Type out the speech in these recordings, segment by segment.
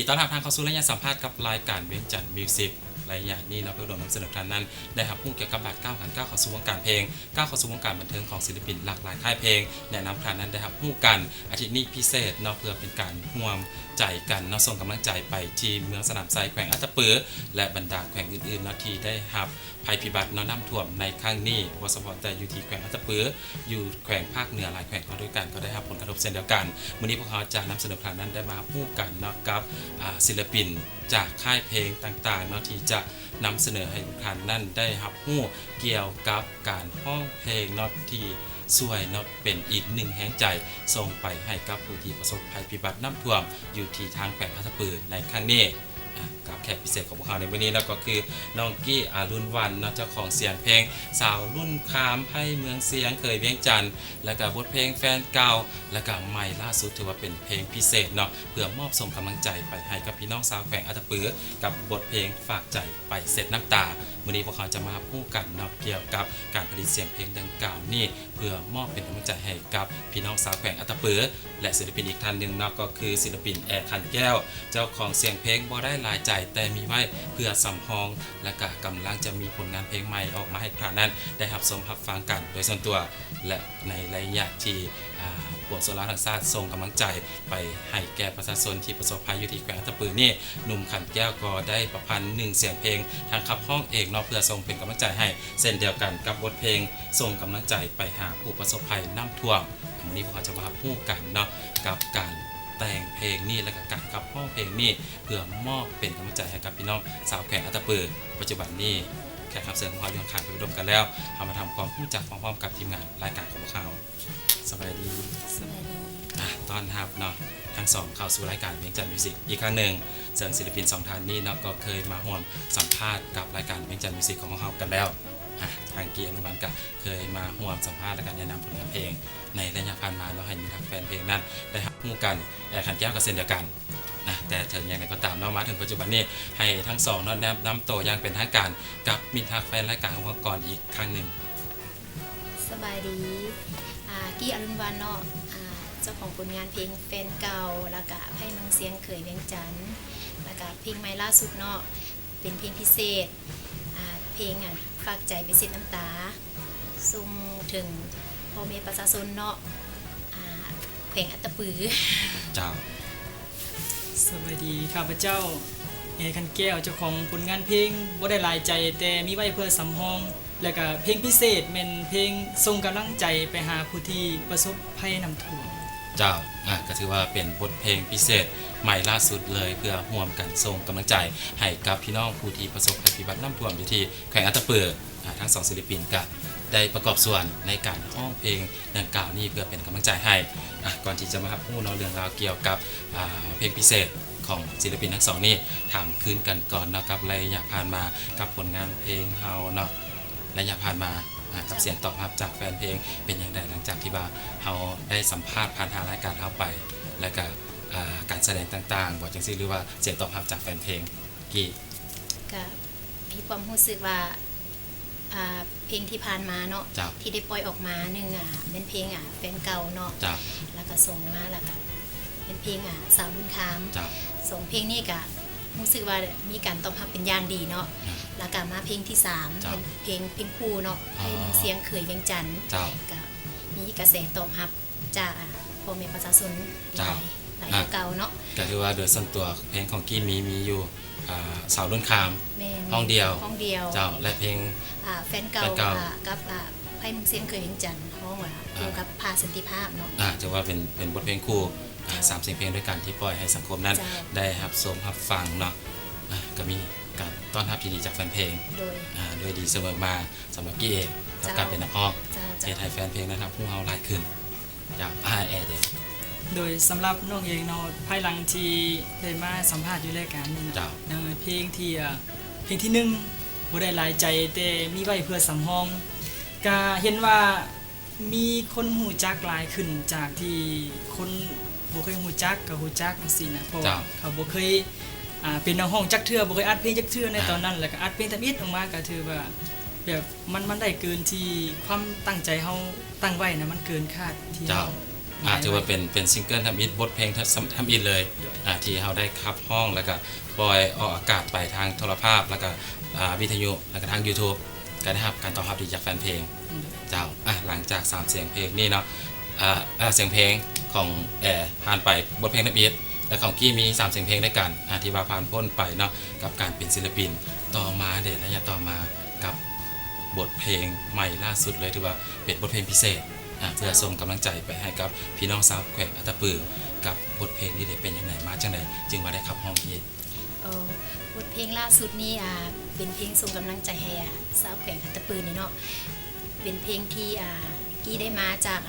ต้อนรับทางเข้าสู่ระยะสัมภาษณ์กับรายการเวียงจันทร์มิวสิกระยะนี้เราเพื่อรวมนำเสนอท่านนั้นได้รับผู้เกี่ยวกับบาดก้าวกันก้าวเข้าสู่วงการเพลงก้าวเข้าสู่วงการบันเทิงของศิลปินหลากหลายค่ายเพลงแนะนำท่านนั้นได้รับผู้กันอาทิตย์นี้พิเศษเนาะเพื่อเป็นการร่วมใจกันเนาะส่งกำลังใจไปที่เมืองสนามไซแขวงอัตตปือและบรรดาแขวงอื่นๆเนาะที่ได้รับภัยพิบัติเนาะน้ำท่วมในครั้งนี้บ่เฉพาะแต่อยู่ที่แขวงอัตตปืออยู่แขวงภาคเหนือหลายแขวงก็ด้วยกันก็ได้รับผลกระทบเช่นเดียวกันมื้อนี้พวกเขาจะนำเสนอท่านนั้นได้มาพูดกันเนาะกับศิลปินจากค่ายเพลงต่างๆเนาะที่จะนำเสนอให้ทุกท่านนั่นได้รับรู้เกี่ยวกับการร้องเพลงเนาะที่ช่วยเนาะเป็นอีกหนึ่งแห่งใจส่งไปให้กับผู้ที่ประสบภัยพิบัติน้ำท่วมอยู่ที่ทางแขวงอัตตปือในครั้งนี้กับแขกพิเศษของพวกเราในวันนี้แล้วก็คือน้องกี้อารุณวรรณเนาะเจ้าของเสียงเพลงสาวรุ่นคามไพ่เมืองเสียงเคยเวียงจันทร์แล้วก็บทเพลงแฟนเก่าแล้วก็ใหม่ล่าสุดถือว่าเป็นเพลงพิเศษเนาะเพื่อมอบส่งกำลังใจไปให้กับพี่น้องชาวแขวงอัตตปือกับบทเพลงฝากใจไปเสร็จน้ำตาวันนี้พวกเขาจะมาพูดกันเนาะเกี่ยวกับการผลิตเสียงเพลงดังกล่าวนี่เพื่อมอบเป็นกำลังใจให้กับพี่น้องชาวแขวงอัตตปือและศิลปินอีกท่านหนึ่งเนาะก็คือศิลปินแอร์คันแก้วเจ้าของเสียงเพลงบ่ได้หลายใจแต่มีไว้เพื่อสำรองและก็กำลังจะมีผลงานเพลงใหม่ออกมาให้ครานั้นได้รับชมรับฟังกันโดยส่วนตัวและในระยะที่พวกโซลาร์ทางชาติส่งกำลังใจไปให้แก่ประชาชนที่ประสบภัยอยู่ที่แขวงอัตตปือนี่หนุ่มขันแก้วก็ได้ประพันธ์1เสียงเพลงทางขับห้องเองเนาะเพื่อส่งเป็นกำลังใจให้เช่นเดียวกันกับบทเพลงส่งกำลังใจไปหาผู้ประสบภัยน้ำท่วมวันนี้พวกเราจะมาพูดกันเนาะกับการแต่งเพลงนี่และก็การขับห้องเพลงนี่เพื่อมอบเป็นกำลังใจให้กับพี่น้องสาวแขวงอัตตปือปัจจุบันนี้แขกรับเชิญของเราอยู่ข้างๆไปร่วมกันแล้วเรามาทำความรู้จักพร้อมๆกับทีมงานรายการของพวกเราสบายดีต้อนรับเนาะทั้งสองเข้าสู่รายการเวียงจันทร์มิวสิกอีกครั้งหนึ่งเชิญศิลปิน2ท่านนี้เนาะก็เคยมาร่วมสัมภาษณ์กับรายการเวียงจันทร์มิวสิกของเรากันแล้วทางเกียร์นุมันก็เคยมาร่วมสัมภาษณ์และการแนะนำผลงานเพลงในระยะผ่านมาเราให้มีทางแฟนเพลงนั้นได้รับรู้กันแอร์ขันแก้วก็เช่นเดียวกันแต่ถึงอย่างไรก็ตามเนาะมาถึงปัจจุบันนี้ให้ทั้งสองเนาะนำตัวอย่างเป็นทางการกับมิตรแฟนรายการของเราก่อนอีกครั้งหนึ่งสบายดีกี้อรุณวรรณเนาะเจ้าของผลงานเพลงแฟนเก่าแล้วก็ไพ่เมืองเสียงเคยเวียงจันทร์แล้วก็เพลงใหม่ล่าสุดเนาะเป็นเพลงพิเศษเพลงฝากใจไปเสร็จน้ำตาส่งถึงพ่อแม่ประชาชนเนาะแขวงอัตตปือเจ้าสวัสดีข้าพเจ้าเอคันแก้วเจ้าของผลงานเพลงบ่ได้หลายใจแต่มีไว้เพื่อสำรองแล้วก็เพลงพิเศษเป็นเพลงส่งกำลังใจไปหาผู้ที่ประสบภัยน้ำท่วมเจ้าก็ถือว่าเป็นบทเพลงพิเศษใหม่ล่าสุดเลยเพื่อร่วมกันส่งกำลังใจให้กับพี่น้องผู้ที่ประสบภัยพิบัติน้ำท่วมอยู่ที่แขวงอัตตปือทั้งสองศิลปินก็ได้ประกอบส่วนในการร้องเพลงดังกล่าวนี้เพื่อเป็นกำลังใจให้ก่อนที่จะมาพูดเรื่องราวเกี่ยวกับเพลงพิเศษของศิลปินทั้งสองนี่ถามคืนกันก่อนนะครับระยะผ่านมากับผลงานเพลงเฮาเนาะระยะผ่านมากับเสียงตอบรับจากแฟนเพลงเป็นอย่างไรหลังจากที่ว่าเฮาได้สัมภาษณ์ผ่านทางรายการเข้าไปและก็การแสดงต่างๆบอกจังซี่หรือว่าเสียงตอบรับจากแฟนเพลงกี่ก็มีความรู้สึกว่าเพลงที่ผ่านมาเนาะที่ได้ปล่อยออกมาหนึ่งเป็นเพลงแฟนเก่าเนาะแล้วก็ส่งมาแล้วก็เป็นเพลงสาวรุ่นคามส่งเพลงนี้ก็รู้สึกว่ามีการตอบรับเป็นอย่างดีเนาะแล้วก็มาเพลงที่3เป็นเพลงคู่เนาะให้เสียงเคยเวียงจันทร์ก็มีกระแสตอบรับจากพ่อแม่ประชาชนหลายเก่าเนาะก็คือว่าโดยส่วนตัวเพลงของกี้มีอยู่สาวรุ่นคามห้องเดียวเจ้าและเพลงแฟนเก่ากับไพ่เมืองเสียงเคยเวียงจันทร์ห้องว่าเกี่ยวกับภาสันติภาพเนาะถือว่าเป็นบทเพลงคู่3เสียงเพลงด้วยกันที่ปล่อยให้สังคมนั้นได้รับชมรับฟังเนาะก็มีการต้อนรับที่ดีจากแฟนเพลงโดยดีเสมอมาสำหรับกี้เองกับการเป็นนักร้องเทศไทยแฟนเพลงนะครับผู้เฮาหลายขึ้นจากแอร์เดโดยสำหรับน้องเองเนาะภายหลังที่ได้มาสัมภาษณ์อยู่รายการนี้เนาะเพลงที่1บ่ได้หลายใจแต่มีไว้เพื่อสำรองก็เห็นว่ามีคนฮู้จักหลายขึ้นจากที่คนบ่เคยฮู้จักก็ฮู้จักจังซี่นะเพราะเขาบ่เคยเป็นนักร้องจักเทื่อบ่เคยอัดเพลงจักเทื่อในตอนนั้นแล้วก็อัดเพลงทำอิฐออกมาก็ถือว่าแบบมันได้เกินที่ความตั้งใจเฮาตั้งไว้นะมันเกินคาดที่เฮา ถือว่าเป็นซิงเกิลทำอิฐบทเพลงทำอิฐเลยที่เราได้คับห้องแล้วก็ปล่อยออกอากาศไปทางโทรภาพแล้วก็วิทยุแล้วก็ทาง YouTube ก็ได้รับการตอบรับดีจากแฟนเพลงเจ้าหลังจาก3เสียงเพลงนี่เนาะเสียงเพลงของผ่านไปบทเพลงทำอิฐและของกี้มี3เสียงเพลงด้วยกันที่ว่าผ่านพ้นไปเนาะกับการเป็นศิลปินต่อมาเด็ดระยะต่อมากับบทเพลงใหม่ล่าสุดเลยถือว่าเป็นบทเพลงพิเศษเพื่อส่งกำลังใจไปให้กับพี่น้องสาวแขวงอัตตปือกับบทเพลงนี้ได้เป็นยังไงมาจังไดจึงว่าได้ขับห้องกี้บทเพลงล่าสุดนี้เป็นเพลงส่งกำลังใจให้สาวแขวงอัตตปือนี่เนาะเป็นเพลงที่กี้ได้มาจาก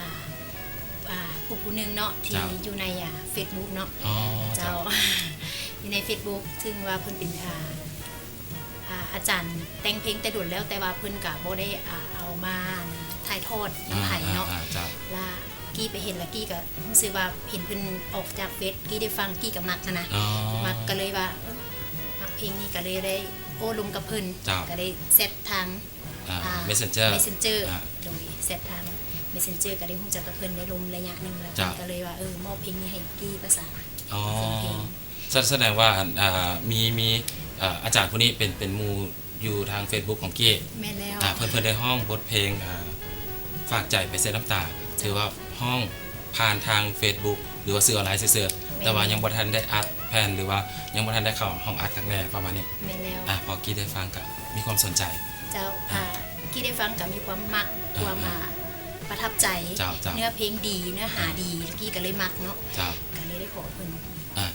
ผู้หนึ่งเนาะที่อยู่ใน Facebook เนาะเจ้า อยู่ใน Facebook ซึ่งว่าเพิ่นเป็นอาจารย์แต่งเพลงแต่ดุลแล้วแต่ว่าเพิ่นก็บ่ได้เอามาถ่ายทอดน้ำไผเนาะแล้วกี้ไปเห็นแล้วกี้ก็รู้สึกว่าเห็นเพิ่นออกจากเฟซกี้ได้ฟังกี้ก็มักนะมักก็เลยว่ามักเพลงนี้ก็เลยได้โอ้ลมกับเพิ่นก็ได้เซตทาง Messenger โดยเซตทาง Messenger ก็ได้ฮู้จักกับเพิ่นได้ลมระยะนึงแล้วก็เลยว่า มอบเพลงนี้ให้กี้ประสานแสดงว่ามีอาจารย์ผู้นี้เป็นหมู่อยู่ทาง Facebook ของกี้แม่นแล้วเพิ่นได้ห้องบทเพลงฝากใจไปเส้นน้ำตาถือว่าห้องผ่านทาง Facebook หรือว่าสื่อออนไลน์ซื่อๆแต่ว่ายังบ่ทันได้อัดแผ่นหรือว่ายังบ่ทันได้เข้าห้องอัดครั้งแรกประมาณนี้แม่นแล้วพอกี้ได้ฟังก็มีความสนใจเจ้ากี้ได้ฟังก็มีความมักความประทับใจเนื้อเพลงดีเนื้อหาดีกี้ก็เลยมักเนาะก็เลยได้ขอเพิ่น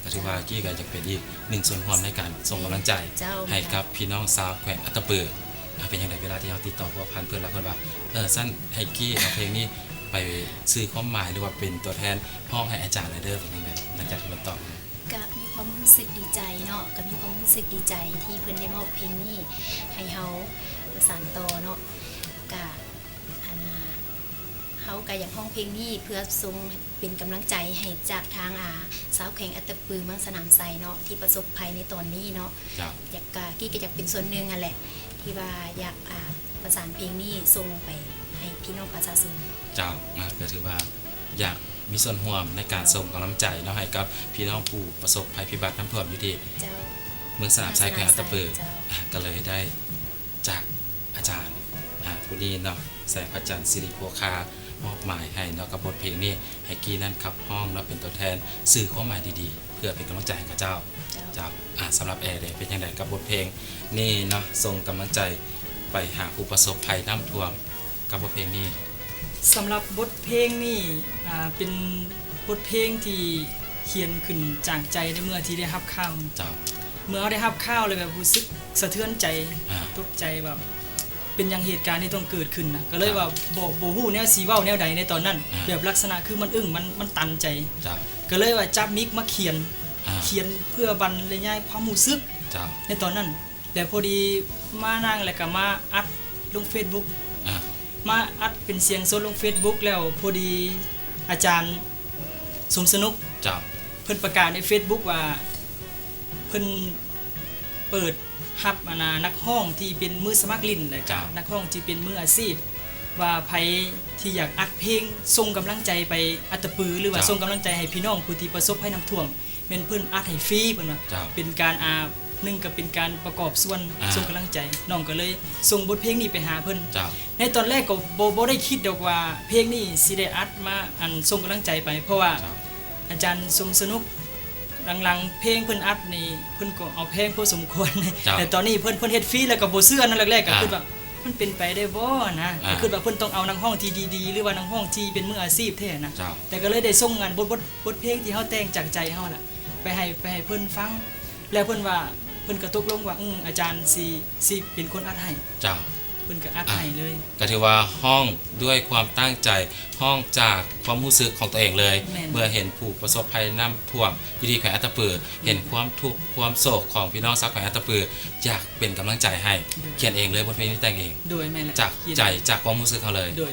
ก็ถือว่ากี้ก็จะเป็นอีก1ส่วนร่วมในการส่งกำลังใจให้กับพี่น้องสาวแขวงอัตตปือเป็นยังไงเวลาที่เราติดต่อกับพันเพื่อนแล้วเพิ่นว่าสั้นให้กี้เอาเพลงนี้ไปสื่อความหมายหรือว่าเป็นตัวแทนห้องให้อาจารย์เด้อเป็นยังไงหลังจากที่มันตอบก็มีความรู้สึกดีใจเนาะก็มีความรู้สึกดีใจที่เพิ่นได้มอบเพลงนี้ให้เฮาประสานต่อเนาะก็เฮาก็อยากห้องเพลงนี้เพื่อส่งเป็นกำลังใจให้จากทางสาวแขวงอัตตปือเมืองสนามไซเนาะที่ประสบภัยในตอนนี้เนาะอยากกี้ก็อยากเป็นส่วนหนึ่งแหละที่ว่าอยากประสานเพลงนี้ส่งไปให้พี่น้องประชาชนเจ้าก็ถือว่าอยากมีส่วนร่วมในการส่งกำลังใจเนาะให้กับพี่น้องผู้ประสบภัยพิบัติน้ำท่วมอยู่ที่เมืองสนามไซแขวงอัตตปือก็เลยได้จากอาจารย์ผู้นี้เนาะแสงพระจันทร์สิริโภคามอบหมายให้เนาะกับบทเพลงนี้ให้กี้นั่นขับห้องแล้วเป็นตัวแทนสื่อความหมายดีๆเพื่อเป็นกำลังใจให้กับเจ้าสำหรับแอร์เป็นยังไงกับบทเพลงนี่เนาะส่งกำลังใจไปหาผู้ประสบภัยน้ำท่วมกับบทเพลงนี้สำหรับบทเพลงนี้เป็นบทเพลงที่เขียนขึ้นจากใจในเมื่อที่ได้รับข่าวเมื่อได้รับข่าวเลยแบบรู้สึกสะเทือนใจตกใจแบบเป็นอย่างเหตุการณ์ที่ต้องเกิดขึ้นนะก็เลยว่าบ่ฮู้แนวสิเว้าแนวใดในตอนนั้นแบบลักษณะคือมันอึ้งมันตันใจก็เลยว่าจับมิกมาเขียนเพื่อบรรยายความรู้สึกในตอนนั้นแล้วพอดีมานั่งแล้วก็มาอัดลง Facebook มาอัดเป็นเสียงสดลง Facebook แล้วพอดีอาจารย์สมสนุกเพิ่นประกาศใน Facebook ว่าเพิ่นเปิดรับนักร้องที่เป็นมือสมัครลิ้นและนักร้องที่เป็นมืออาชีพว่าไผที่อยากอัดเพลงส่งกำลังใจไปอัตตปือหรือว่าส่งกำลังใจให้พี่น้องผู้ที่ประสบภัยน้ำท่วมแม่นเพิ่นอัดให้ฟรีเพิ่นว่าเป็นการนึงก็เป็นการประกอบส่วนส่งกำลังใจน้องก็เลยส่งบทเพลงนี้ไปหาเพิ่นในตอนแรกก็บ่ได้คิดดอกว่าเพลงนี้สิได้อัดมาส่งกำลังใจไปเพราะว่าอาจารย์สมสนุกหลังๆเพลงเพิ่นอัดนี่เพิ่นก็เอาเพลงพอสมควรแต่ตอนนี้เพิ่นเฮ็ดฟรีแล้วก็บ่เชื่อนั่นแรกๆก็คือว่ามันเป็นไปได้บ่นะก็คือว่าเพิ่นต้องเอานักร้องที่ดีๆหรือว่านักร้องที่เป็นมืออาชีพแท้นะแต่ก็เลยได้ส่งงานบทเพลงที่เฮาแต่งจากใจเฮาน่ะไปให้เพิ่นฟังแล้วเพิ่นว่าเพิ่นก็ตกลงว่าอาจารย์สิเป็นคนอัดให้เพิ่นก็อัดให้เลยก็ถือว่าห้องด้วยความตั้งใจห้องจากความรู้สึกของตัวเองเลยเมื่อเห็นผู้ประสบภัยน้ำท่วมอยู่ที่แขวงอัตตปือเห็นความทุกข์ความโศกของพี่น้องชาวแขวงอัตตปืออยากเป็นกำลังใจให้เขียนเองเลยบทเพลงนี้แต่งเองโดยแม่นจากใจจากความรู้สึกเขาเลยโดย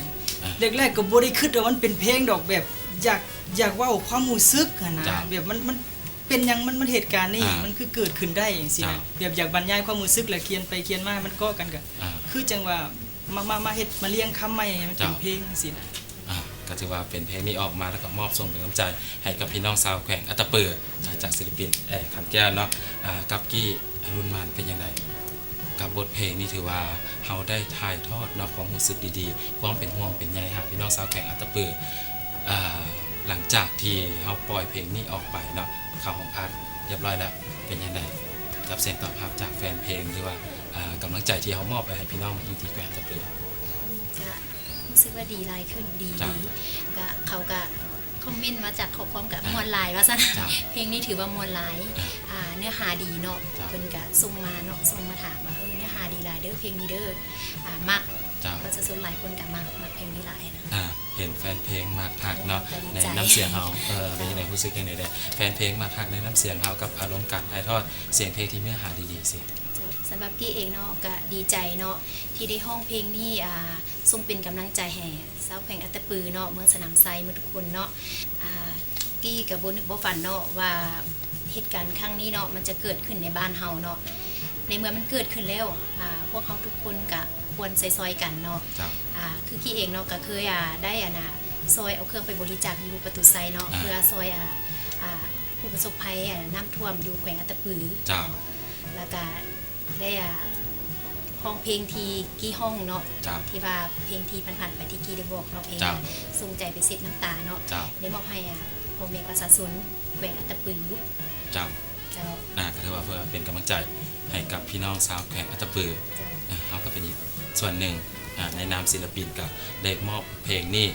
แรกๆก็บ่ได้คิดว่ามันเป็นเพลงดอกแบบอยากเว้าความรู้สึกนะแบบมันเป็นหยังมันเหตุการณ์นี่มันคือเกิดขึ้นได้จังซี่นะแบบอยากบรรยายความรู้สึกแล้วเขียนไปเขียนมามันก็กันก็คือจังว่ามาเฮ็ดมาเรียงคำใหม่ให้มันเป็นเพลงจังซี่นะ ก็ถือว่าเป็นเพลงนี้ออกมาแล้วก็มอบส่งเป็นน้ำใจให้กับพี่น้องชาวแขวงอัตตปือจากศิลปินขันแก้วเนาะกับกี้อรุณมานเป็นยังไงกับบทเพลงนี่ถือว่าเฮาได้ถ่ายทอดเนาะความรู้สึกดีๆความเป็นห่วงเป็นใยหาพี่น้องชาวแขวงอัตตปือหลังจากที่เฮาปล่อยเพลงนี้ออกไปเนาะเข้าห้องอัดเรียบร้อยแล้วเป็นยังไงรับเสียงตอบรับจากแฟนเพลงหรือว่ากำลังใจที่เฮามอบไปให้พี่น้องอยู่ที่แขวงอัตตปือก็รู้สึกว่าดีหลายขึ้นดีก็เขาก็คอมเมนต์มาจากข้อความกับมวลหลายว่าซั่นเพลงนี้ถือว่ามวลหลายเนื้อหาดีเนาะเพิ่นก็ส่งมาเนาะส่งมาถามว่าเนื้อหาดีหลายเด้อเพลงนี้เด้อมักก็จะส่วนหลายคนก็มักเพลงนี้หลายนะเห็นแฟนเพลงมากคักเนาะในน้ำเสียงเฮาเป็นยังไงรู้สึกยังไงเด้แฟนเพลงมากคักในน้ำเสียงเฮากับอารมณ์การถ่ายทอดเสียงเพลงที่เนื้อหาดีๆสิสำหรับกี้เองเนาะก็ดีใจเนาะที่ได้ห้องเพลงนี้ส่งเป็นกำลังใจให้ชาวแขวงอัตตปือเนาะเมืองสนามไซหมดทุกคนเนาะกี้ก็บ่นึกบ่ฝันเนาะว่าเหตุการณ์ครั้งนี้เนาะมันจะเกิดขึ้นในบ้านเฮาเนาะในเมื่อมันเกิดขึ้นแล้วพวกเฮาทุกคนก็ควรซอยๆกันเนาะคือกี้เองเนาะก็เคยได้ซอยเอาเครื่องไปบริจาคอยู่ประตูไซเนาะเพื่อซอยผู้ประสบภัยน้ำท่วมอยู่แขวงอัตตปือแล้วก็ได้ห้องเพลงทีกี้ห้องเนาะที่ว่าเพลงทีผ่านๆไปที่กี้ได้บอกเนาะเพลงส่งใจไปเสร็จน้ำตาเนาะได้มอบให้พ่อแม่ประชาชนแขวงอัตตปือก็ถือว่าเพื่อเป็นกำลังใจให้กับพี่น้องชาวแขวงอัตตปือเขาก็เป็นอีกส่วนหนึ่งในนามศิลปินก็ได้มอบเพลงนี้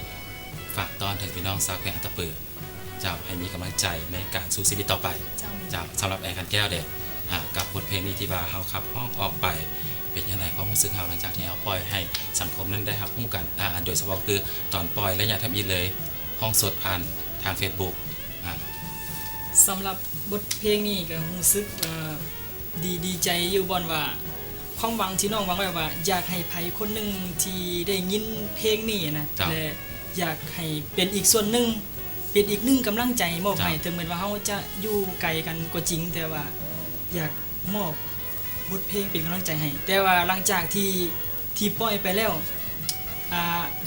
ฝากต้อนถึงพี่น้องชาวแขวงอัตตปือให้มีกำลังใจในการสู้ชีวิตต่อไปสำหรับขันแก้วเด็กกับบทเพลงนี้ที่ว่าเฮาขับห้องออกไปเป็นยังไงความรู้สึกเฮาหลังจากที่เฮาปล่อยให้สังคมนั้นได้รับรู้กันโดยเฉพาะคือตอนปล่อยและอย่าทำอีกเลยห้องสดผ่านทาง Facebook สำหรับบทเพลงนี้ก็รู้สึกดีใจอยู่บ่อนว่าความหวังที่น้องหวังไว้ว่าอยากให้ไผคนนึงที่ได้ยินเพลงนี้นะและอยากให้เป็นอีกส่วนนึงเป็นอีกหนึ่งกำลังใจมอบให้ถึงแม้ว่าเฮาจะอยู่ไกลกันก็จริงแต่ว่าอยากมอบบทเพลงเป็นกำลังใจให้แต่ว่าหลังจากที่ปล่อยไปแล้ว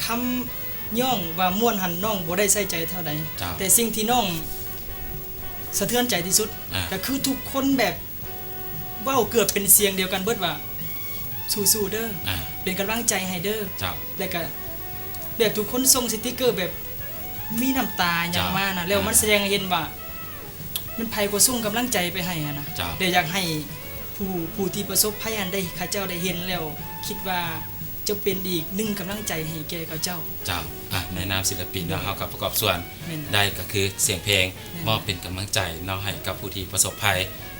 คำย่องว่าม่วนหันน้องบ่ได้ใส่ใจเท่าใดแต่สิ่งที่น้องสะเทือนใจที่สุดก็คือทุกคนแบบเว้าเกือบเป็นเสียงเดียวกันเบิดว่าสู้ๆเด้อเป็นกำลังใจให้เด้อแล้วก็แบบทุกคนส่งสติกเกอร์แบบมีน้ำตาอย่างมากนะแล้วมันแสดงให้เห็นว่ามันไผก็ส่งกำลังใจไปให้นะเดี๋ยวอยากให้ผู้ที่ประสบภัยอันใดข้าเจ้าได้เห็นแล้วคิดว่าจะเป็นอีกหนึ่งกำลังใจให้แก่เขาเจ้าในนามศิลปินเนาะเฮากับประกอบส่วนได้ก็คือเสียงเพลงมอบเป็นกำลังใจเนาะให้กับผู้ที่ประสบภัย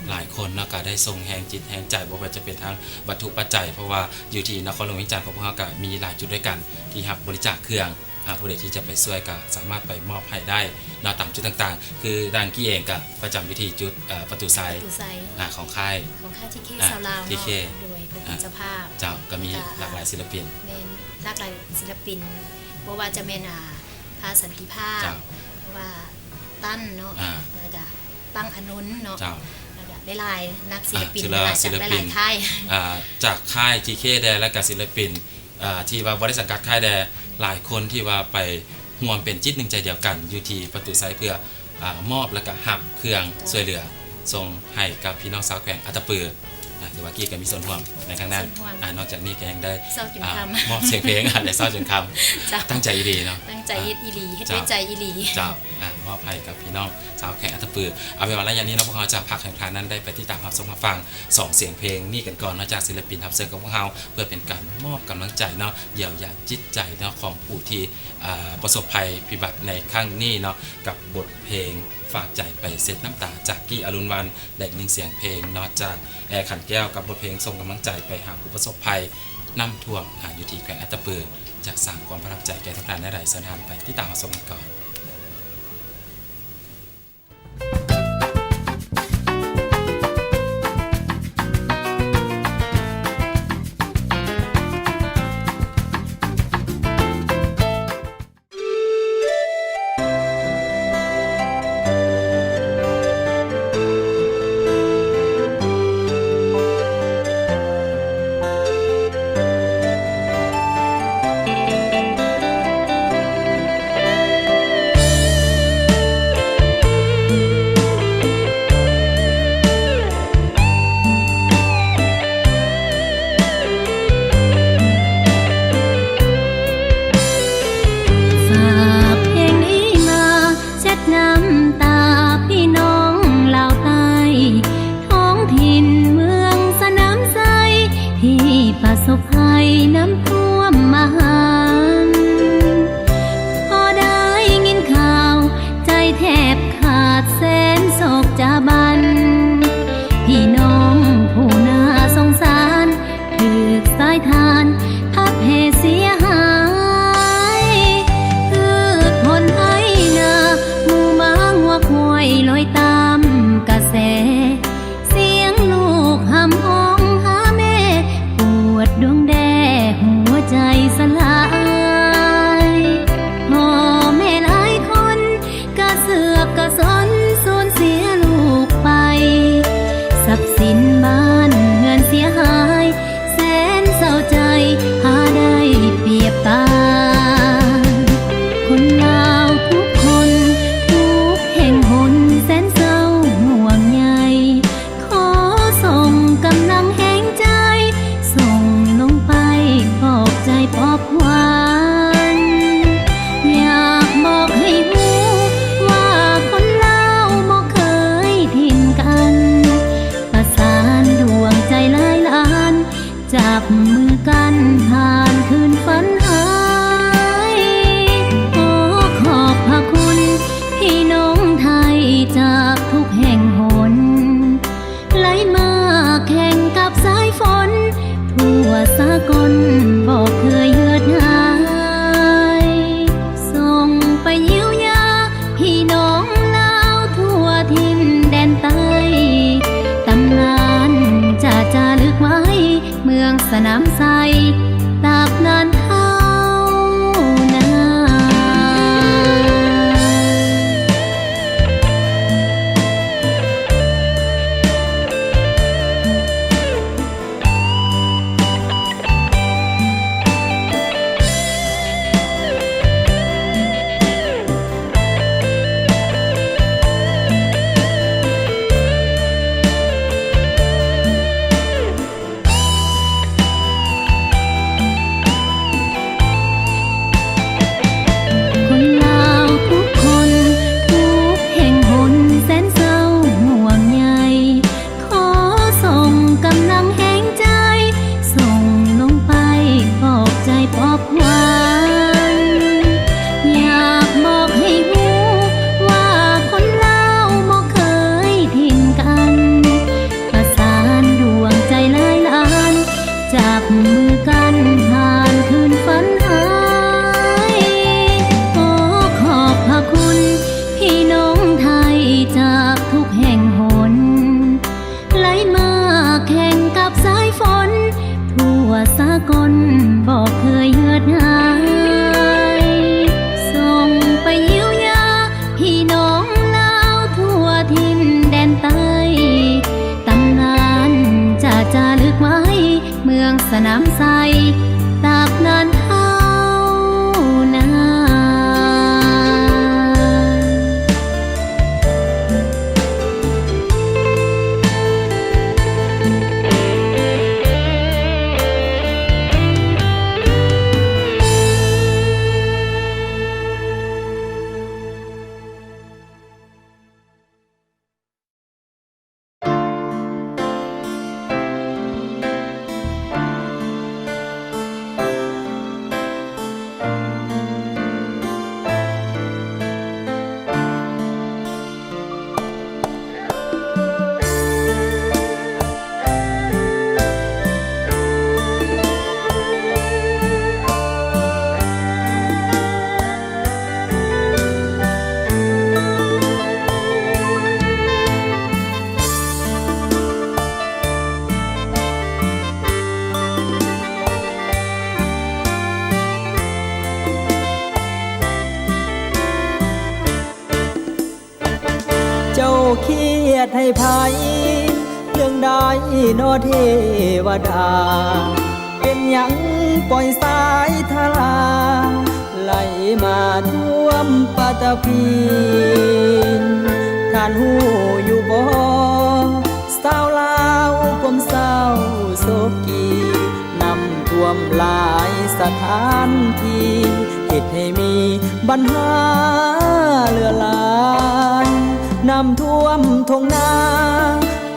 หลายคนเนาะก็ได้ส่งแรงจิตแรงใจบ่ว่าจะเป็นทางวัตถุปัจจัยเพราะว่าอยู่ที่นครหลวงวิจารณ์ของพวกเฮาก็มีหลายจุดด้วยกันที่รับบริจาคเครื่องผู้ใดที่จะไปช่วยก็สามารถไปมอบให้ได้เนาะตามจุดต่างๆคือด้านกี้เองก็ประจำอยู่ที่จุดประตูไซของค่ายที่เคซาวลาวเนาะโดยเป็นเจ้าภาพก็มีหลากหลายศิลปินหลากหลายศิลปินบ่ว่าจะเป็นพาสันติภาพว่าตั้นเนาะแล้วก็ปังอนุนเนาะแล้วก็ได้หลายนักศิลปินจากหลายค่ายจากค่ายทีเคแดและก็ศิลปินที่ว่าบริษัทกัดค่ายแดหลายคนที่ว่าไปร่วมเป็นจิตหนึ่งใจเดียวกันอยู่ที่ประตูไซเพื่อมอบและก็หับเครื่องช่วยเหลือส่งให้กับพี่น้องชาวแขวงอัตตปือถือว่ากี้ก็มีส่วนร่วมในครั้งนั้นนอกจากนี้ก็ยังได้มอบเสียงเพลงและเศร้าจนคำตั้งใจอีหลีเนาะตั้งใจเฮ็ดอีหลีเฮ็ดด้วยใจอีหลีมอบให้กับพี่น้องชาวแขวงอัตตปือเอาเป็นว่าระยะนี้เนาะพวกเราจะพักแข่งขันนั้นได้ไปที่ตามรับชมรับฟัง2เสียงเพลงนี่กันก่อนนอกจากศิลปินทับเสื้อของพวกเราเพื่อเป็นการมอบกำลังใจเนาะเยียวยาจิตใจเนาะของผู้ที่ประสบภัยพิบัติในครั้งนี้เนาะกับบทเพลงฝากใจไปเสร็จน้ำตาจากกี้อรุณวันและ1เสียงเพลงนอกจากขันแก้วกับบทเพลงส่งกำลังใจไปหาผู้ประสบภัยน้ำท่วมอยู่ที่แขวงอัตตปือจะสร้างความประทับใจแก่ทุกท่านได้หลายสถานไปที่ตามมาชมกันก่อน ประสบภัยน้ำท่วมมหาพอได้ยินข่าวใจแทบขาดแสนโศกจะบันพี่น้องผู้น่าสงสารถูกสายทานทับเหเสียหายพืชผลไร่นาหมู่ม้าหัวควายลอยตามกระแสเสียงลูกหำห้องหาแม่ปวดดวงแดหัวใจสลายพ่อแม่หลายคนกระเสือกกระสนสูญเสียลูกไปทรัพย์สินบ้านเงินเสียหายแสนเศร้าใจหาได้เปรียบตาคนลาวทุกคนทุกแห่งหนแสนเศร้าห่วงใยขอส่งกำลังแห่งใจส่งลงไปปลอบใจปลอบหวานอยากบอกให้รู้ว่าคนลาวบ่เคยทิ้งกันประสานดวงใจหลายล้านจับมือกันผ่านคืนฝันหายขอขอบพระคุณพี่น้องไทยจากทุกแห่งหนไหลมาแข่งกับสายฝนทั่วสากลบอกเคยเหือดหายส่งไปเยียวยาพี่น้องลาวทั่วทินแดนใต้ตำนานจะจารึกไว้เมืองสนามไทรตราบนานเท่านานคนลาวทุกคนทุกแห่งหนแสนเศร้าห่วงใยขอส่งกำลังแห่งใจส่งลงไปปลอบใจปลอบหวานอยากบอกให้รู้ว่าคนลาวบ่เคยทิ้งกันประสานดวงใจหลายล้านจับมือกันผ่านคืนฝันหายขอขอบพระคุณพี่น้องไทยจากทุกแห่งหนไหลมาแข่งกับสายฝนทั่วสากลบอกเคยเหือดหายส่งไปเยียวยาพี่น้องลาวทั่วทินแดนใต้ตำนานจะจารึกไว้เมืองสนามไทรตราบนานเท่านานเจ้าเครียดให้ภัยเรื่องใดโนเทวดาเป็นหยังปล่อยสายทลาไหลมาท่วมปัตตภีท่านหูอยู่บ่สาวลาวความเศร้าโศกีนำท่วมหลายสถานที่เหตุให้มีปัญหาเหลือหลายน้ำท่วมทงนา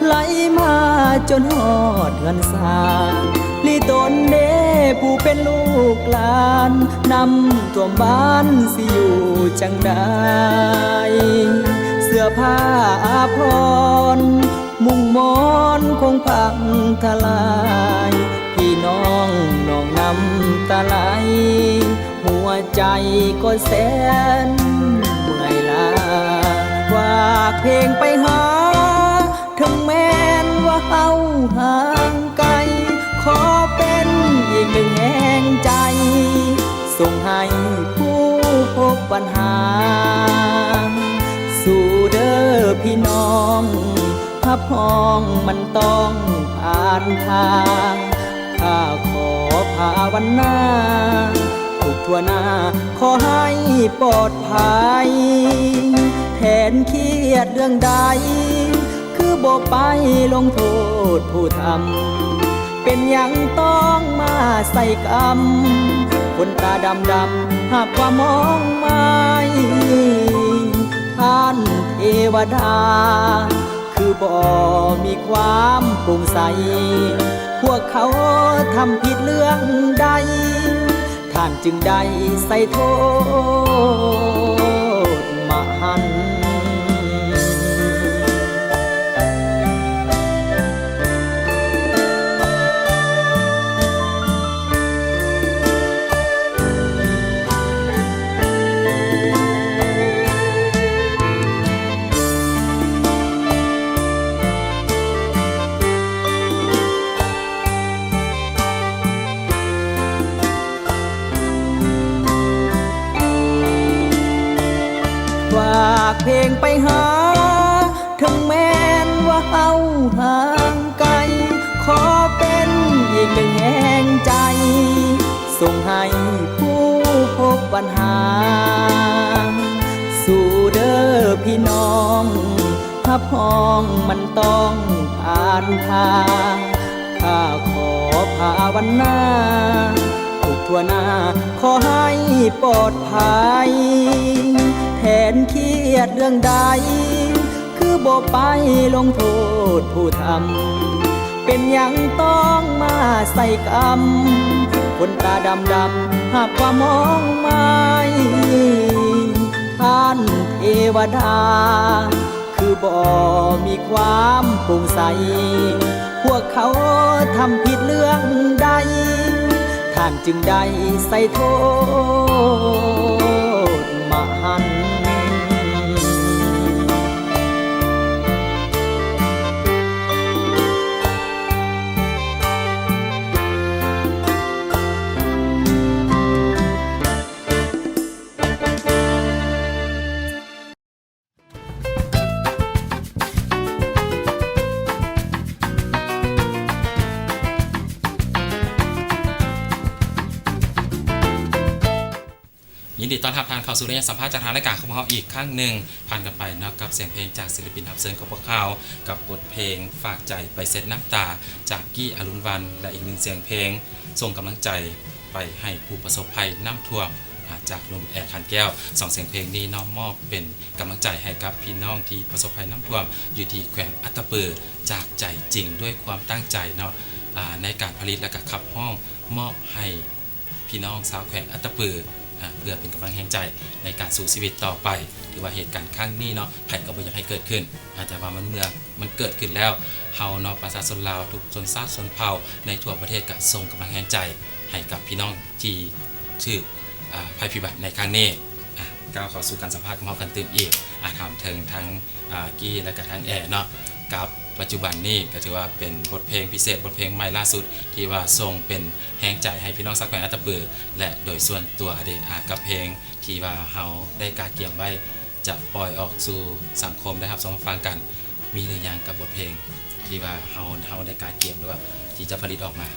ไหลมาจนหอดเงินสาลีตน ผู้เป็นลูกหลานนำท่วมบ้านสิอยู่จังใดเสื้อผ้าอาภรณ์มุงมอนคงพังทลายพี่น้องน้องนำตาไหลหัวใจก็แสนเมื่อยล้าฝากเพลงไปหาถึงแม้นว่าเฮาห่างไกลขอเป็นอีกหนึ่งแห่งใจส่งให้ผู้พบปัญหาสู่เด้อพี่น้องถ้าพ้องมันต้องผ่านทางข้าขอภาวนาทุกทั่วหน้าขอให้ปลอดภัยแทนเครียดเรื่องใดคือบ่ไปลงโทษผู้ทำเป็นอย่างต้องมาใส่กรรมคนตาดำหากว่ามองไม่ท่านเทวดาคือบ่มีความโปร่งใสพวกเขาทำผิดเรื่องใดท่านจึงได้ใส่โทษมหันต์ฝากเพลงไปหาถึงแม้นว่าเฮาห่างไกลขอเป็นอีกหนึ่งแห่งใจส่งให้ผู้พบปัญหาสู่เด้อพี่น้องถ้าพ้องมันต้องผ่านทางข้าขอภาวนาทุกทั่วหน้าขอให้ปลอดภัยแทนเครียดเรื่องใดคือบ่ไปลงโทษผู้ทำเป็นอย่างต้องมาใส่กรรมคนตาดำหากว่ามองไม่ท่านเทวดาคือบ่มีความโปร่งใสพวกเขาทำผิดเรื่องใดท่านจึงได้ใส่โทษมหันต์ ยินดีต้อนรับทานเข้าสู่รายการสัมภาษณ์จากทางรายการของเราอีกครั้งหนึ่งผ่านกันไปนะกับเสียงเพลงจากศิลปินรับเชิญของพวกเขากับบทเพลงฝากใจไปเซ็ตน้ำตาจากกี้อรุณวรรณและอีกหนึ่งเสียงเพลงส่งกำลังใจไปให้ผู้ประสบภัยน้ำท่วมจากลมแอร์คันแก้วสองเสียงเพลงนี้น้อมมอบเป็นกำลังใจให้กับพี่น้องที่ประสบภัยน้ำท่วมอยู่ที่แขวงอัตตปือจากใจจริงด้วยความตั้งใจเนาะในการผลิตและก็ขับห้องมอบให้พี่น้องชาวแขวงอัตตปือเพื่อเป็นกำลังแห่งใจในการสู่ชีวิตต่อไปที่ว่าเหตุการณ์ครั้งนี้เนาะไผ่ก็บ่อยากให้เกิดขึ้นแต่ว่ามันเกิดขึ้นแล้วเฮาเนาะประชาชนลาวทุกชนชาติชนเผ่าในทั่วประเทศก็ส่งกำลังแห่งใจให้กับพี่น้องที่ชื่อภัยพิบัติในครั้งนี้ก้าวเข้าสู่การสัมภาษณ์ของเรากันเต็มอีกถามถึงทั้งกี้และก็ทั้งแอร์เนาะกับปัจจุบันนี้ก็ถือว่าเป็นบทเพลงพิเศษบทเพลงใหม่ล่าสุดที่ว่าทรงเป็นแห่งใจให้พี่น้องชาวแขวงอัตตปือและโดยส่วนตัวกับเพลงที่ว่าเฮาได้กาเกี่ยวไว้จะปล่อยออกสู่สังคมได้รับชมฟังกันมีหรือยังกับบทเพลงที่ว่าเฮาได้กาเกี่ยวด้วยที่จะผลิตออกมา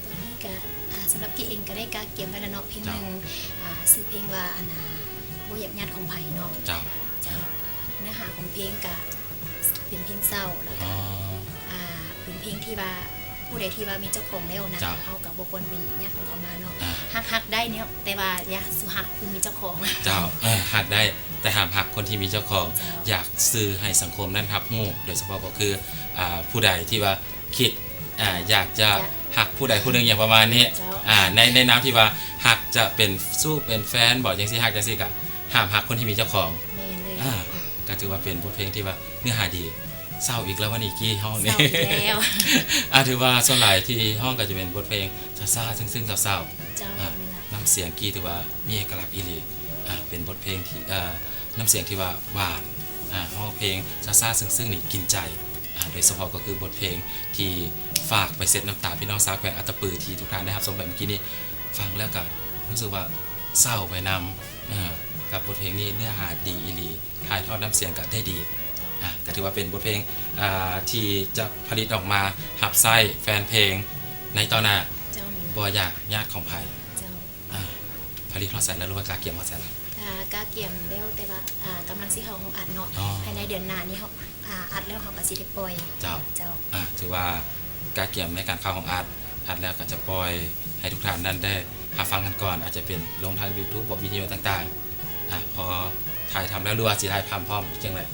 ตอนนี้ก็สำหรับกี้เองก็ได้กาเกี่ยวไปแล้วเนาะเพลงนึงชื่อเพลงว่าบ่อยากญาติของไผเนาะเจ้าเนื้อหาของเพลงก็เป็นเพลงเศร้าแล้วก็เป็นเพลงที่ว่าผู้ใดที่ว่ามีเจ้าของแล้วนะเขากับบุคคลเป็นญาติของเขามาเนาะหักได้เนี่ยแต่ว่าอย่าสุหักคุณมีเจ้าของเจ้าหักได้แต่ห้ามหักคนที่มีเจ้าของอยากซื้อให้สังคมนั้นรับรู้โดยเฉพาะก็คือผู้ใดที่ว่าคิดอยากจะ หักผู้ใดผู้หนึงอย่างประมาณนี้ เจ้า ในน้ำที่ว่าหักจะเป็นสู้เป็นแฟนบอกจังซี่หักจังซี่ก็ห้ามหักคนที่มีเจ้าของ แม่นเลย ก็ถือว่าเป็นบทเพลงที่ว่าเนื้อหาดีเศร้าอีกแล้ววันนี้กี่ห้อง เศ นี่ ร้าอีกแล้ว ถือว่าส่วนหลายที่ห้องก็จะเป็นบทเพลงซ่าๆซึ้งๆเศร้า เจ้า ๆ แม่นละ น้ำเสียงกี้ถือว่ามีเอกลักษณ์อีหลีเป็นบทเพลงที่น้ำเสียงที่ว่าหวานห้องเพลงซ่าๆซึ้งๆนี่กินใจโดยเฉพาะก็คือบทเพลงที่ฝากไปเซตน้ำตาพี่น้องสาวแขวงอัตตปือที่ทุกท่านได้รับชมแบบเมื่อกี้นี้ฟังแล้วก็รู้สึกว่าเศร้าไปนำกับบทเพลงนี้เนื้อหาดีอีหลีถ่ายทอดน้ำเสียงก็ได้ดีก็ถือว่าเป็นบทเพลงที่จะผลิตออกมาหับไส้แฟนเพลงในตอนหน้า เจ้าแม่นละ บ่อยากญาติของไผ่ เจ้า ผลิตฮอดใส่แล้วรู้ว่ากาเกี่ยมฮอดใส่แล้ว กาเกี่ยมแล้วแต่ว่ากำลังสิเข้าของอัดเนาะ อ๋อ ภายในเดือนหน้านี้เฮาอัดแล้วเฮาก็สิได้ปล่อย เจ้า เจ้า ถือว่ากาเกี่ยมในการเข้าของอัดแล้วก็จะปล่อยให้ทุกท่านนั้นได้หาฟังกันก่อนอาจจะเป็นลงทาง YouTube บอกวิดีโอต่างๆพอถ่ายทำแล้วรู้ว่าสิถ่ายทำพร้อมจังได๋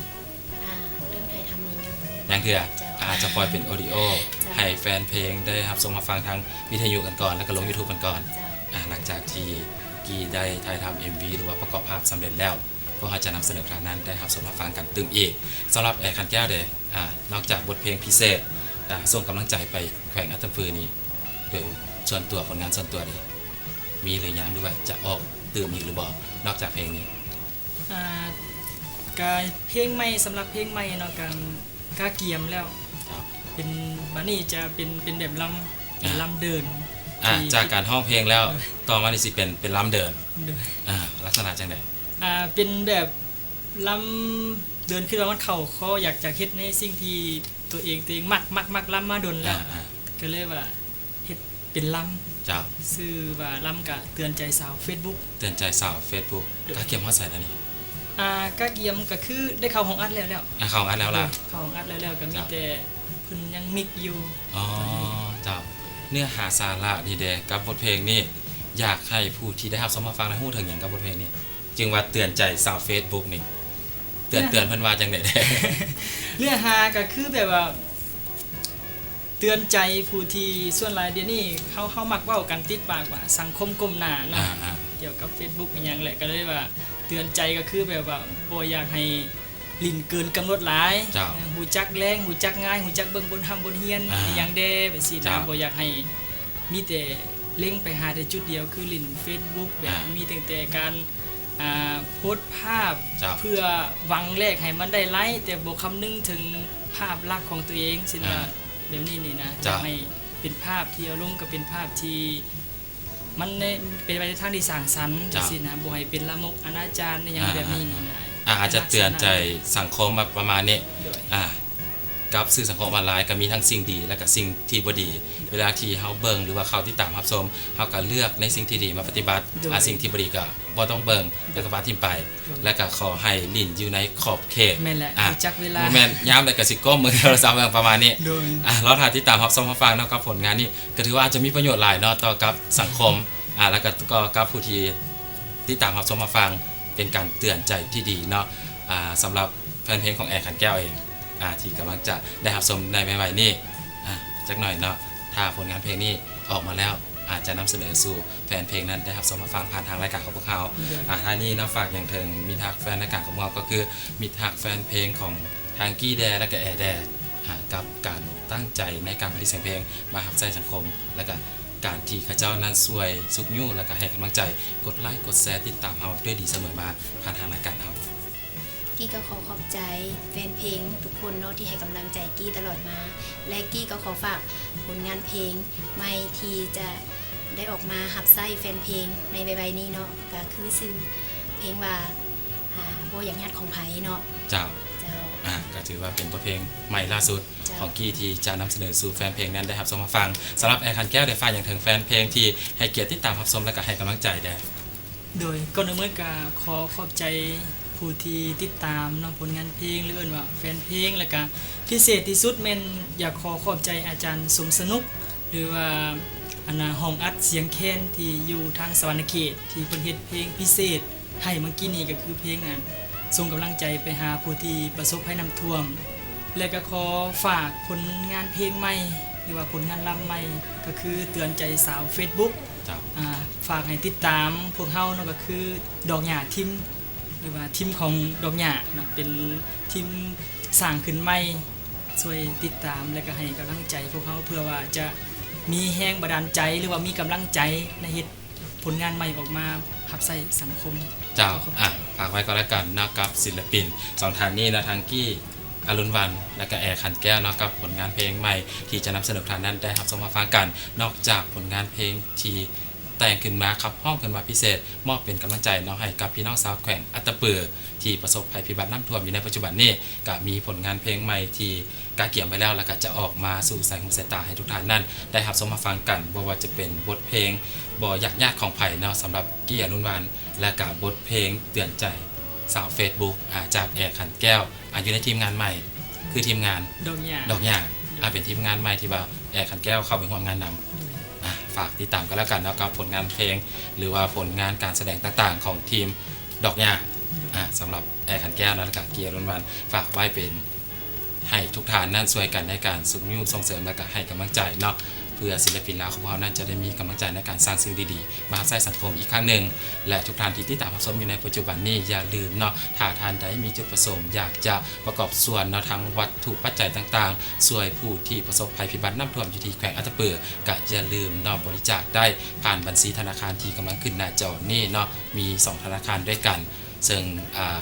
เรื่องไทยทำนี้ยัง ยังเถื่อ เจ้า อาจจะปล่อยเป็นออดิโอ เจ้า ให้แฟนเพลงได้รับชมรับฟังทางวิทยุกันก่อนแล้วก็ลง YouTube กันก่อน เจ้า หลังจากที่กีได้ถ่ายทำ MV หรือว่าประกอบภาพสำเร็จแล้วพวกเขาจะนำเสนอครั้งนั้นได้รับชมรับฟังกันตึมอีกสำหรับแอร์คันแก้วเดยนอกจากบทเพลงพิเศษส่งกำลังใจไปแขวงอัตตปือนี่โดยส่วนตัวผลงานส่วนตัวนี่มีหรือยังด้วยจะออกตื่มอีกหรือบอกนอกจากเพลงนี้ การเพลงใหม่สำหรับเพลงใหม่เนาะกาเกียมแล้ว ครับ เป็นบัดนี้จะเป็นแบบลำเดิน จากการห้องเพลงแล้วต่อมานี่สิเป็นลำเดิน เดิน ลักษณะจังได เป็นแบบลำเดินขึ้นมามันเข่าเขาอยากจะเฮ็ดในสิ่งที่ตัวเองมักลำมาดนแล้วก็เลยว่าเฮ็ดเป็นล เจ้า ำชื่อว่าลำกะเตือนใจสาว Facebook เตือนใจสาว Facebook กาเกียมฮอดใส่แล้วนี่ กาเกียมก็คือได้เข้าห้องอัดแล้ว เข้าอันแล้วล่ะ เข้าห้องอัดแล้วก็มีแต่เพิ่นยังมิกอยู่ อ๋อเจ้าเนื้อหาสาระดีเดกับบทเพลงนี้อยากให้ผู้ที่ได้รับชมมาฟังและฮู้ถึงอย่างกับบทเพลงนี้ จึงว่าเตือนใจสาว Facebook นี่เตือนเพิ่นว่าจังได๋ เนื้อหาก็คือแบบว่า เตือนใจผู้ที่ส่วนหลายเดี๋ยวนี้เขามักเว้ากันติดปากว่าสังคมก้มหน้าเนาะเกี่ยวกับ Facebook อีหยังแหละก็เลยว่าเตือนใจก็คือแบบว่าบ่อยากให้ลิ้นเกินกำหนดหลายหูจักแรงหูจักง่ายหูจักเบิ่งบนทำบนเฮียนอหยังแด่แบบซี่นะบ่อยากให้มีแต่เล็งไปหาแต่จุดเดียวคือลิ้น Facebook แบบมีแต่การโพสต์ภาพเพื่อหวังแลกให้มันได้ไลค์แต่บ่คำนึงถึงภาพลักษณ์ของตัวเองสินะแบบนี้นี่นะอยากให้เป็นภาพที่เอาลงก็เป็นภาพที่มันเป็นไปในทางที่สร้างสรรค์จังซี่นะบ่ให้เป็นละมกอนาจารในอย่างแบบนี้นี่นะอาจจะเตือนใจสังคมประมาณนี้กับสื่อสังคมออนไลน์ก็มีทั้งสิ่งดีและก็สิ่งที่บ่ดี เวลาที่เฮาเบิ่งหรือว่าเขาที่ตามรับชมเฮาก็เลือกในสิ่งที่ดีมาปฏิบัติสิ่งที่บ่ดีก็บ่ต้องเบิ่งแล้วก็ปาทิ้งไป และก็ขอให้ลิ้นอยู่ในขอบเขต แม่นแหละรู้จักเวลา บ่แม่นยามใดก็สิก้มมือโทรศัพท์ประมาณนี้ โดย เราถ่ายที่ตามรับชมรับฟังเนาะกับผลงานนี้ก็ถือว่าอาจจะมีประโยชน์หลายเนาะต่อกับสังคมแล้วก็กับผู้ที่ติดตามรับชมรับฟังเป็นการเตือนใจที่ดีเนาะสำหรับแฟนเพลงของแอร์ขันแก้วเองที่กำลังจะได้รับชมในใหม่ๆนี่จักหน่อยเนาะถ้าผลงานเพลงนี้ออกมาแล้วอาจจะนำเสนอสู่แฟนเพลงนั้นได้รับชมรับฟังผ่านทางรายการของพวกเขาท่านี้นะฝากอย่างถึงมิตรฮักแฟนรายการของเราก็คือมิตรฮักแฟนเพลงของทางกี้แดและก็แอร์แดกับการตั้งใจในการผลิตเสียงเพลงมาหับใจสังคมและก็การที่ข้าเจ้านั้นช่วยสุขยุ่และก็ให้กำลังใจกดไลค์กดแชร์ติดตามเราด้วยดีเสมอมาผ่านทางรายการเรากี้ก็ขอขอบใจแฟนเพลงทุกคนเนาะที่ให้กำลังใจกี้ตลอดมาและกี้ก็ขอฝากผลงานเพลงใหม่ที่จะได้ออกมาหับไส้แฟนเพลงในใบนี้เนาะก็คือชื่อเพลงว่าบ่อยากญาติของไผเนาะเจ้าก็ถือว่าเป็นบทเพลงใหม่ล่าสุดของกี้ที่จะนำเสนอสู่แฟนเพลงนั้นได้รับชมรับฟังสำหรับแอร์คันแก้วได้ฝากอย่างถึงแฟนเพลงที่ให้เกียรติติดตามรับชมและก็ให้กำลังใจได้โดยก่อนอื่นก็ขอขอบใจผู้ที่ติดตามเนาะผลงานเพลงหรือว่าแฟนเพลงแล้วก็พิเศษที่สุดแม่นอยากขอบใจอาจารย์สมสนุกหรือว่าห้องอัดเสียงแคนที่อยู่ทางสวรรณเขตที่เพิ่นเฮ็ดเพลงพิเศษให้เมื่อกี้นี้ก็คือเพลงส่งกำลังใจไปหาผู้ที่ประสบภัยน้ำท่วมและก็ขอฝากผลงานเพลงใหม่ รือว่าผลงานล่ำใหม่ก็คือเตือนใจสาว Facebook เจ้า ฝากให้ติดตามพวกเฮาเนาะก็คือดอกหญ้าทีมหรือว่าทีมของดอกหญ้าเนาะเป็นทีมสร้างขึ้นใหม่ช่วยติดตามและก็ให้กำลังใจพวกเฮาเพื่อว่าจะมีแรงบันดาลใจหรือว่ามีกำลังใจในเฮ็ดผลงานใหม่ออกมารับใช้สังคม เจ้าฝากไว้ก็แล้วกันเนาะกับศิลปินสองท่านนี้นะทางกี้อรุณวันและก็แอร์ขันแก้วเนาะกับผลงานเพลงใหม่ที่จะนำเสนอทางนั้นได้รับชมมาฟังกันนอกจากผลงานเพลงที่แต่งขึ้นมาครับห้องขึ้นมาพิเศษมอบเป็นกำลังใจเนาะให้กับพี่น้องชาวแขวงอัตตปือที่ประสบภัยพิบัติน้ำท่วมอยู่ในปัจจุบันนี้ก็มีผลงานเพลงใหม่ที่กาเกี่ยมไว้แล้วก็จะออกมาสู่สายหูสายตาให้ทุกท่านนั้นได้รับชมมาฟังกันบ่ว่าจะเป็นบทเพลงบ่อยากญาติของไผ่เนาะสำหรับกี้อรุณวันและกับบทเพลงเตือนใจสาว Facebook จากแอร์ขันแก้วอยู่ในทีมงานใหม่คือทีมงานดอกหญ้าาเป็นทีมงานใหม่ที่ว่าแอร์ขันแก้วเข้าไปร่วมงานนำฝากติดตามกันแล้วกันนะครับผลงานเพลงหรือว่าผลงานการแสดงต่างๆของทีมดอกหญ้าสำหรับแอร์ขันแก้วและกับเกียร์ล้นวันฝากไว้เป็นให้ทุกท่านนั่นช่วยกันในการส่งเสริมและก็ให้กำลังใจเนาะเพื่อศิลปินลาวของเรานั้นจะได้มีกำลังใจในการสร้างสิ่งดีๆมาใส่สังคมอีกครั้งหนึ่งและทุกท่านที่ติดตามรับชมอยู่ในปัจจุบันนี้อย่าลืมเนาะถ้าท่านใดมีจุดประสงค์อยากจะประกอบส่วนเนาะทั้งวัตถุปัจจัยต่างๆช่วยผู้ที่ประสบภัยพิบัติน้ำท่วมอยู่ที่แขวงอัตตปือก็อย่าลืมเนาะบริจาคได้ผ่านบัญชีธนาคารที่กำลังขึ้นหน้าจอนี่เนาะมี2ธนาคารด้วยกันซึ่ง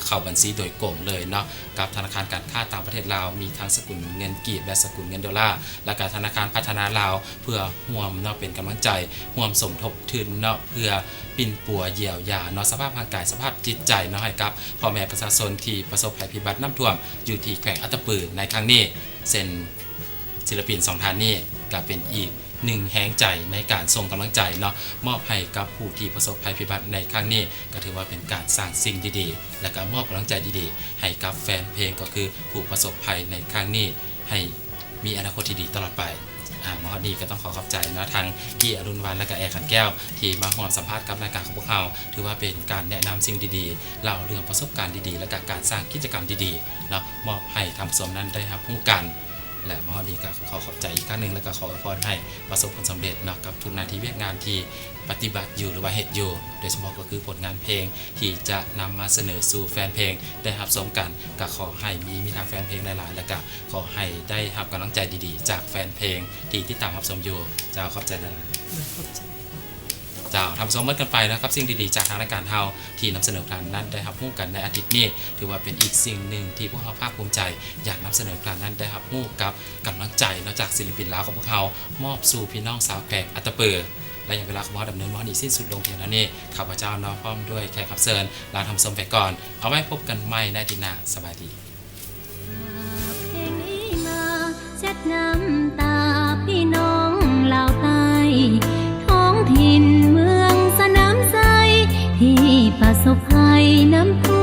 เข้าบัญชีโดยกงเลยเนาะกับธนาคารการค้าต่างประเทศลาวมีทั้งสกุลเงินกีบและสกุลเงินดอลลาร์และก็ธนาคารพัฒนาลาวเพื่อร่วมเนาะเป็นกำลังใจร่วมสมทบทุนเนาะเพื่อปิ่นปัวเยียวยาเนาะสภาพร่างกายสภาพจิตใจเนาะให้กับพ่อแม่ประชาชนที่ประสบภัยพิบัติน้ำท่วมอยู่ที่แขวงอัตตปือในครั้งนี้เซ็นศิลปิน2ท่านนี้ก็เป็นอีก1แห่งใจในการส่งกำลังใจเนาะมอบให้กับผู้ที่ประสบภัยพิบัติในครั้งนี้ก็ถือว่าเป็นการสร้างสิ่งดีๆและก็มอบกำลังใจดีๆให้กับแฟนเพลงก็คือผู้ประสบภัยในครั้งนี้ให้มีอนาคตที่ดีตลอดไปมอดีก็ต้องขอขอบใจเนาะทางกี้อรุณวันและก็แอร์ขันแก้วที่มาร่วมสัมภาษณ์กับรายการของพวกเราถือว่าเป็นการแนะนำสิ่งดีๆเล่าเรื่องประสบการณ์ดีๆและก็การสร้างกิจกรรมดีๆเนาะมอบให้ทางผู้ชมนั้นได้รับรู้กันและมอดีก็ขอขอบใจอีกครั้งหนึ่งและก็ขออวยพรให้ประสบผลสำเร็จเนาะกับทุกหน้าที่เวียกงานที่ปฏิบัติอยู่หรือว่าเฮ็ดอยู่โดยเฉพาะก็คือผลงานเพลงที่จะนำมาเสนอสู่แฟนเพลงได้รับชมกันก็ขอให้มีทางแฟนเพลงหลายๆและก็ขอให้ได้รับกำลังใจดีๆจากแฟนเพลงที่ติดตามรับชมอยู่เจ้าขอบใจนะเจ้าทำสมมติกันไปนะครับสิ่งดีๆจากทางรายการเฮาที่นำเสนอการนั้นได้รับรู้กันในอาทิตย์นี้ถือว่าเป็นอีกสิ่งหนึ่งที่พวกเราภาคภูมิใจอยากนำเสนอการนั้นได้รับรู้กับกำลังใจนอกจากศิลปินลาวของพวกเรามอบสู่พี่น้องสาวแขวงอัตตปือและอย่างเวลาของเราดำเนินมานี้สิ้นสุดลงเพียงเท่านี้ข้าพเจ้าน้อมพร้อมด้วยแขกรับเชิญลาทำสมไปก่อนเอาไว้พบกันใหม่ในอาทิตย์หน้าสบายดีเพลงนี้มาเช็ดน้ำตาพี่น้องลาวใต้ท้องถิ่นเมืองสนามไซที่ประสบภัยน้ำท่วม